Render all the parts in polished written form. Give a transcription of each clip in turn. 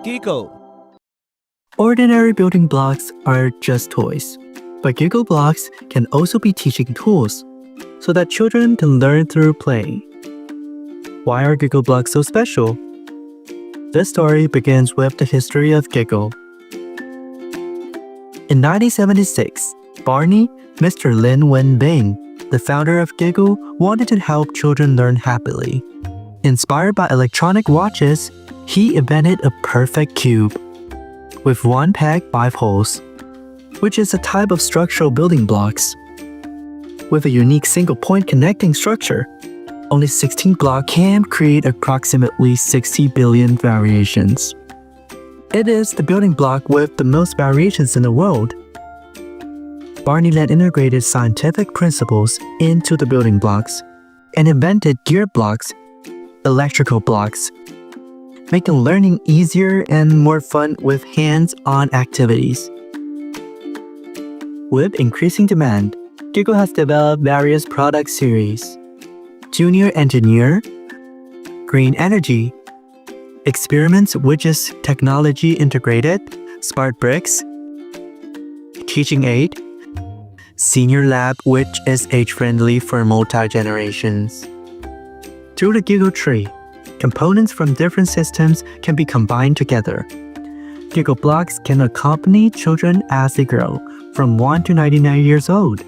Gigo. Ordinary building blocks are just toys, but Gigo blocks can also be teaching tools so that children can learn through play. Why are Gigo blocks so special? This story begins with the history of Gigo. In 1976, Barney, Mr. Lin Wenbing, the founder of Gigo, wanted to help children learn happily. Inspired by electronic watches, he invented a perfect cube with 1 peg, 5 holes, which is a type of structural building blocks. With a unique single-point connecting structure, only 16 blocks can create approximately 60 billion variations. It is the building block with the most variations in the world. Barney then integrated scientific principles into the building blocks and invented gear blocks, electrical blocks, making learning easier and more fun with hands-on activities. With increasing demand, Gigo has developed various product series: Junior Engineer, Green Energy, Experiments, which is technology integrated, Smart Bricks, Teaching Aid, Senior Lab, which is age-friendly for multi-generations. Through the Gigo tree, components from different systems can be combined together. Gigo blocks can accompany children as they grow, from 1 to 99 years old.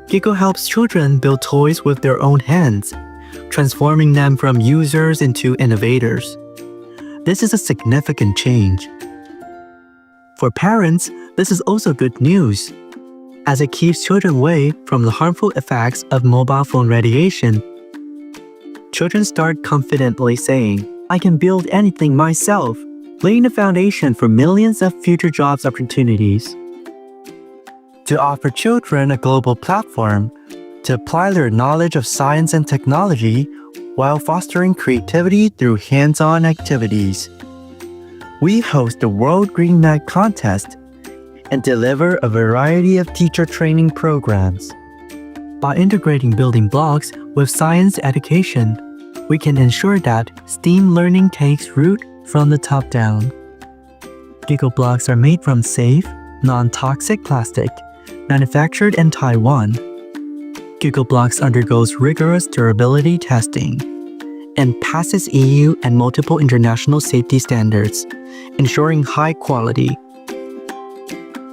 Gigo helps children build toys with their own hands, transforming them from users into innovators. This is a significant change. For parents, this is also good news, as it keeps children away from the harmful effects of mobile phone radiation. Children start confidently saying, "I can build anything myself," laying the foundation for millions of future jobs opportunities. To offer children a global platform to apply their knowledge of science and technology while fostering creativity through hands-on activities, we host the World Green Mag Contest and deliver a variety of teacher training programs. By integrating building blocks with science education, we can ensure that STEAM learning takes root from the top down. Gigo blocks are made from safe, non-toxic plastic, manufactured in Taiwan. Gigo blocks undergoes rigorous durability testing and passes EU and multiple international safety standards, ensuring high quality.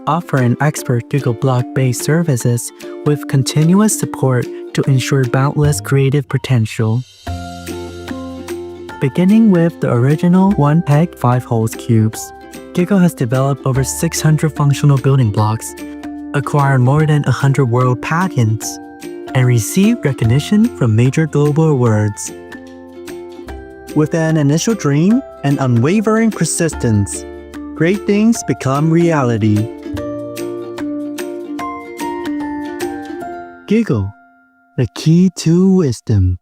Offering expert Gigo block-based services with continuous support to ensure boundless creative potential. Beginning with the original 1 peg, 5 holes cubes, Gigo has developed over 600 functional building blocks, acquired more than 100 world patents, and received recognition from major global awards. With an initial dream and unwavering persistence, great things become reality. Gigo, the key to wisdom.